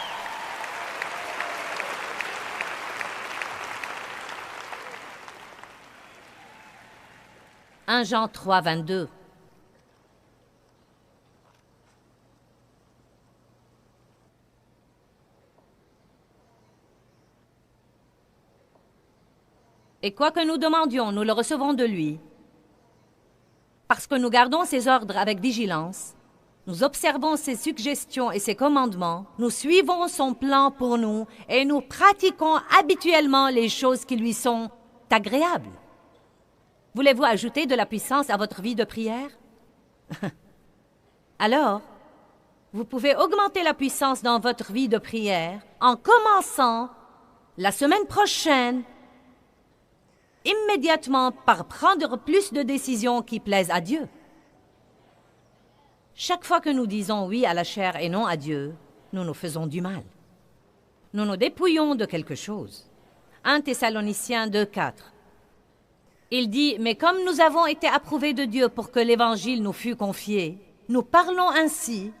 « 1 Jean 3, 22. Et quoi que nous demandions, nous le recevons de lui. Parce que nous gardons ses ordres avec vigilance, nous observons ses suggestions et ses commandements, nous suivons son plan pour nous et nous pratiquons habituellement les choses qui lui sont agréables. Voulez-vous ajouter de la puissance à votre vie de prière? Alors, vous pouvez augmenter la puissance dans votre vie de prière en commençant la semaine prochaine immédiatement par prendre plus de décisions qui plaisent à Dieu. Chaque fois que nous disons oui à la chair et non à Dieu, nous nous faisons du mal. Nous nous dépouillons de quelque chose. 1 Thessaloniciens 2, 4. Il dit, « Mais comme nous avons été approuvés de Dieu pour que l'Évangile nous fût confié, nous parlons ainsi. »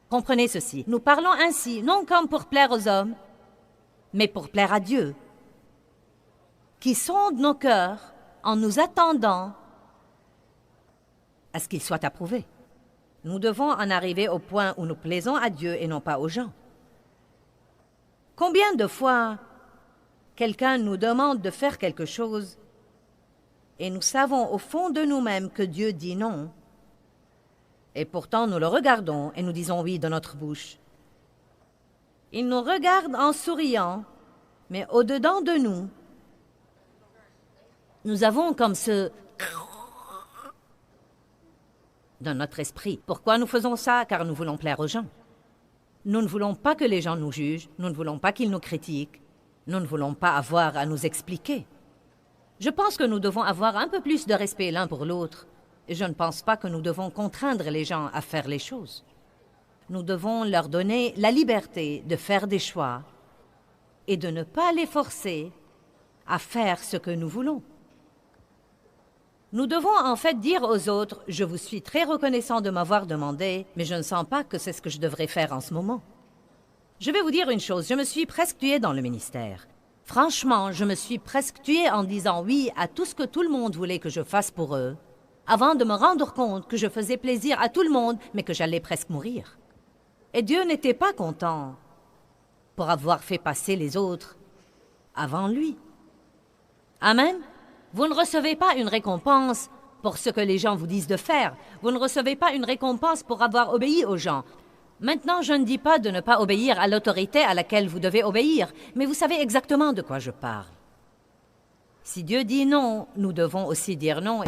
Comprenez ceci, nous parlons ainsi, non comme pour plaire aux hommes, mais pour plaire à Dieu, qui sonde nos cœurs en nous attendant à ce qu'il soit approuvé. Nous devons en arriver au point où nous plaisons à Dieu et non pas aux gens. Combien de fois quelqu'un nous demande de faire quelque chose et nous savons au fond de nous-mêmes que Dieu dit non, et pourtant nous le regardons et nous disons oui de notre bouche. Il nous regarde en souriant, mais au-dedans de nous, nous avons comme ce... dans notre esprit. Pourquoi nous faisons ça? Car nous voulons plaire aux gens. Nous ne voulons pas que les gens nous jugent, nous ne voulons pas qu'ils nous critiquent, nous ne voulons pas avoir à nous expliquer. Je pense que nous devons avoir un peu plus de respect l'un pour l'autre, et je ne pense pas que nous devons contraindre les gens à faire les choses. Nous devons leur donner la liberté de faire des choix et de ne pas les forcer à faire ce que nous voulons. Nous devons en fait dire aux autres « Je vous suis très reconnaissant de m'avoir demandé, mais je ne sens pas que c'est ce que je devrais faire en ce moment. » Je vais vous dire une chose, je me suis presque tuée dans le ministère. Franchement, je me suis presque tuée en disant oui à tout ce que tout le monde voulait que je fasse pour eux, avant de me rendre compte que je faisais plaisir à tout le monde, mais que j'allais presque mourir. Et Dieu n'était pas content pour avoir fait passer les autres avant lui. Amen. Vous ne recevez pas une récompense pour ce que les gens vous disent de faire. Vous ne recevez pas une récompense pour avoir obéi aux gens. Maintenant, je ne dis pas de ne pas obéir à l'autorité à laquelle vous devez obéir, mais vous savez exactement de quoi je parle. Si Dieu dit non, nous devons aussi dire non.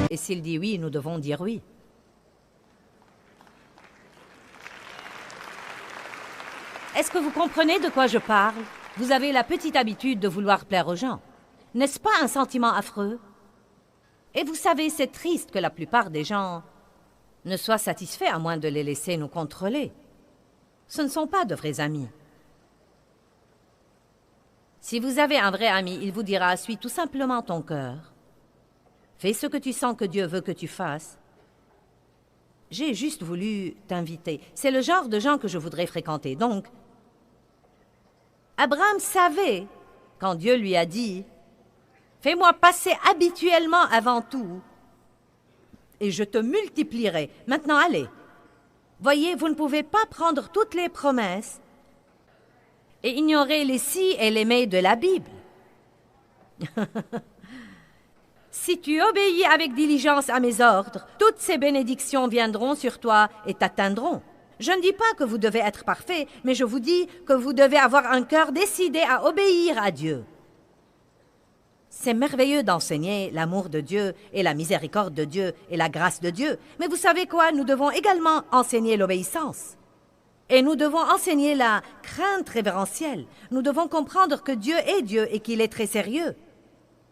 Et s'il dit oui, nous devons dire oui. Est-ce que vous comprenez de quoi je parle? Vous avez la petite habitude de vouloir plaire aux gens. N'est-ce pas un sentiment affreux? Et vous savez, c'est triste que la plupart des gens ne soient satisfaits à moins de les laisser nous contrôler. Ce ne sont pas de vrais amis. Si vous avez un vrai ami, il vous dira « Suis tout simplement ton cœur. Fais ce que tu sens que Dieu veut que tu fasses. » J'ai juste voulu t'inviter. C'est le genre de gens que je voudrais fréquenter. Donc, Abraham savait, quand Dieu lui a dit « Fais-moi passer habituellement avant tout, et je te multiplierai. Maintenant, allez. » Voyez, vous ne pouvez pas prendre toutes les promesses et ignorer les si et les mais de la Bible. Si tu obéis avec diligence à mes ordres, toutes ces bénédictions viendront sur toi et t'atteindront. Je ne dis pas que vous devez être parfait, mais je vous dis que vous devez avoir un cœur décidé à obéir à Dieu. C'est merveilleux d'enseigner l'amour de Dieu et la miséricorde de Dieu et la grâce de Dieu. Mais vous savez quoi? Nous devons également enseigner l'obéissance. Et nous devons enseigner la crainte révérentielle. Nous devons comprendre que Dieu est Dieu et qu'il est très sérieux.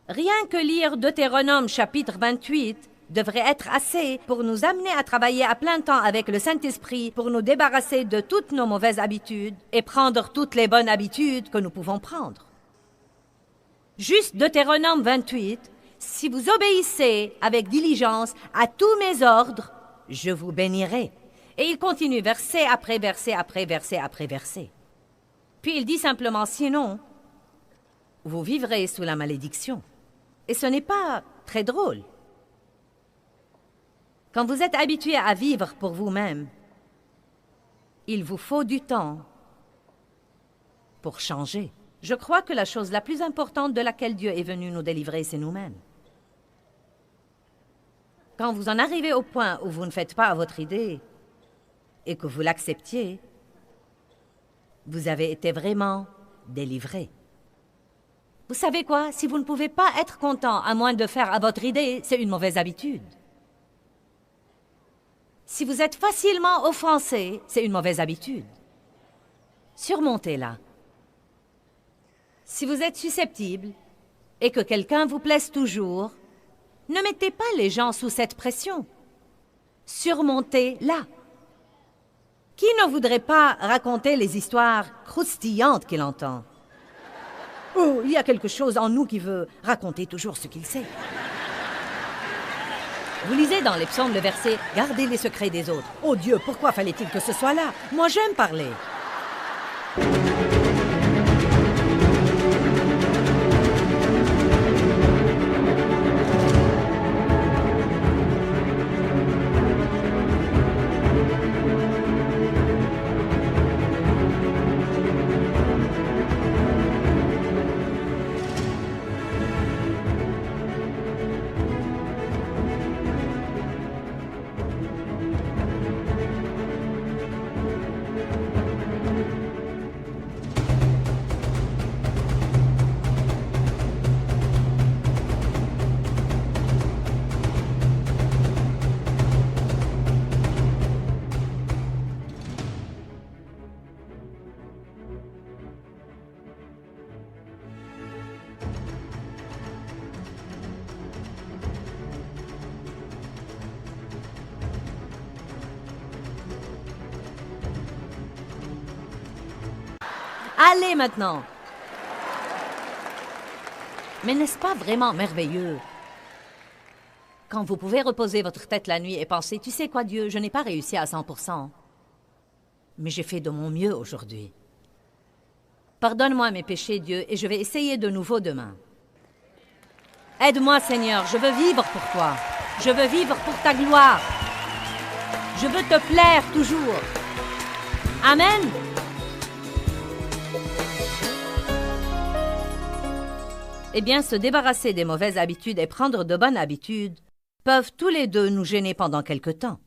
Rien que lire Deutéronome chapitre 28 devrait être assez pour nous amener à travailler à plein temps avec le Saint-Esprit pour nous débarrasser de toutes nos mauvaises habitudes et prendre toutes les bonnes habitudes que nous pouvons prendre. Juste Deutéronome 28, si vous obéissez avec diligence à tous mes ordres, je vous bénirai. Et il continue verset après verset après verset après verset. Puis il dit simplement, sinon, vous vivrez sous la malédiction. Et ce n'est pas très drôle. Quand vous êtes habitué à vivre pour vous-même, il vous faut du temps pour changer. Je crois que la chose la plus importante de laquelle Dieu est venu nous délivrer, c'est nous-mêmes. Quand vous en arrivez au point où vous ne faites pas à votre idée et que vous l'acceptiez, vous avez été vraiment délivré. Vous savez quoi? Si vous ne pouvez pas être content à moins de faire à votre idée, c'est une mauvaise habitude. Si vous êtes facilement offensé, c'est une mauvaise habitude. Surmontez-la. Si vous êtes susceptible et que quelqu'un vous plaise toujours, ne mettez pas les gens sous cette pression. Surmontez-la. Qui ne voudrait pas raconter les histoires croustillantes qu'il entend? Oh, il y a quelque chose en nous qui veut raconter toujours ce qu'il sait. Vous lisez dans les psaumes le verset « Gardez les secrets des autres ». Oh Dieu, pourquoi fallait-il que ce soit là? Moi, j'aime parler. Allez maintenant! Mais n'est-ce pas vraiment merveilleux? Quand vous pouvez reposer votre tête la nuit et penser, tu sais quoi Dieu, je n'ai pas réussi à 100%. Mais j'ai fait de mon mieux aujourd'hui. Pardonne-moi mes péchés, Dieu, et je vais essayer de nouveau demain. Aide-moi, Seigneur, je veux vivre pour toi. Je veux vivre pour ta gloire. Je veux te plaire toujours. Amen. Eh bien, se débarrasser des mauvaises habitudes et prendre de bonnes habitudes peuvent tous les deux nous gêner pendant quelque temps.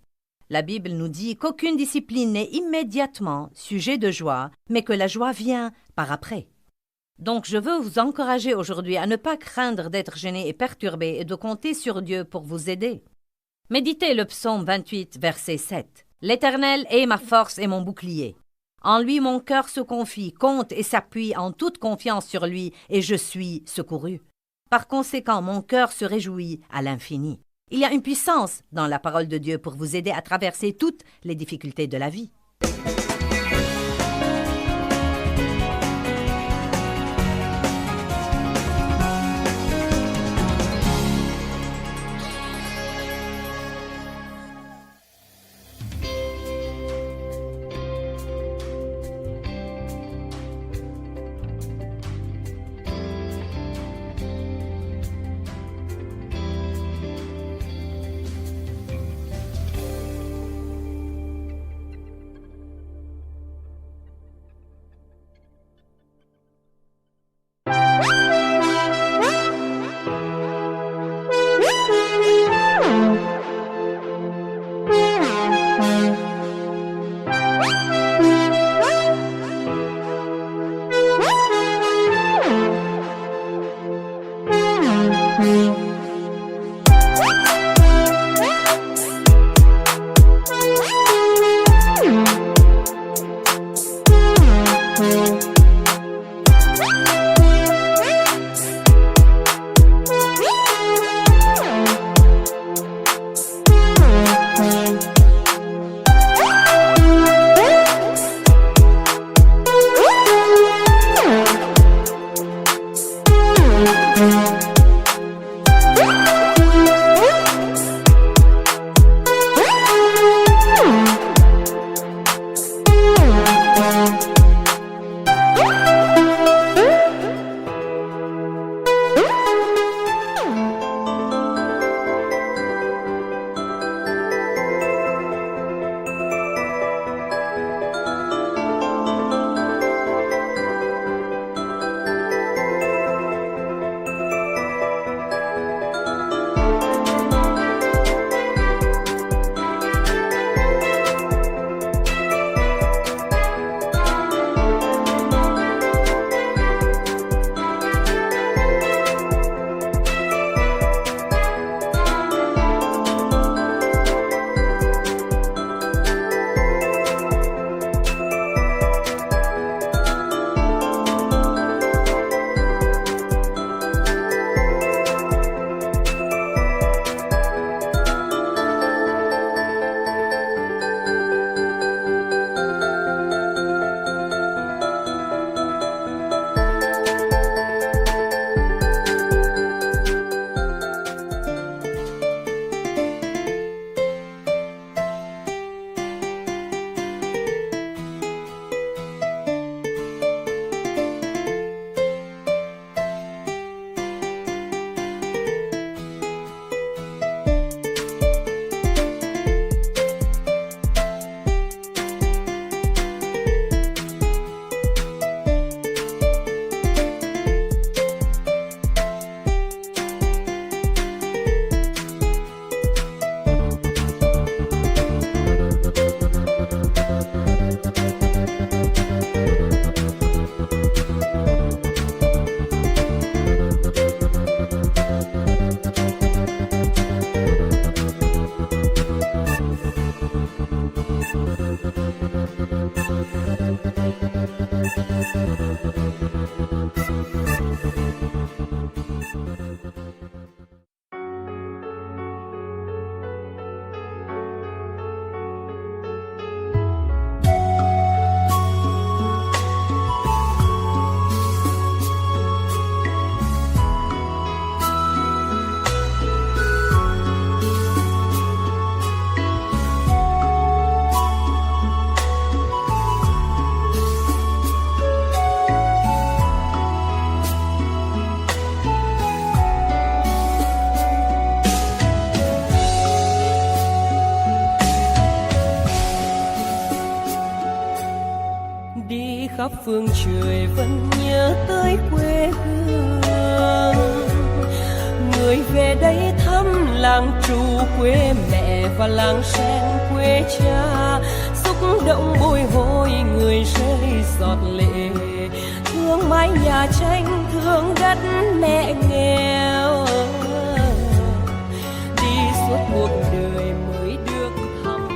La Bible nous dit qu'aucune discipline n'est immédiatement sujet de joie, mais que la joie vient par après. Donc, je veux vous encourager aujourd'hui à ne pas craindre d'être gêné et perturbé et de compter sur Dieu pour vous aider. Méditez le psaume 28, verset 7. « L'Éternel est ma force et mon bouclier. En lui mon cœur se confie, compte et s'appuie en toute confiance sur lui, et je suis secouru. Par conséquent, mon cœur se réjouit à l'infini. » Il y a une puissance dans la parole de Dieu pour vous aider à traverser toutes les difficultés de la vie. khắp phương trời vẫn nhớ tới quê hương. Người về đây thăm làng Trù quê mẹ và làng Sen quê cha, xúc động bồi hồi người rơi giọt lệ, thương mái nhà tranh thương đất mẹ nghèo, đi suốt cuộc đời mới được thăm.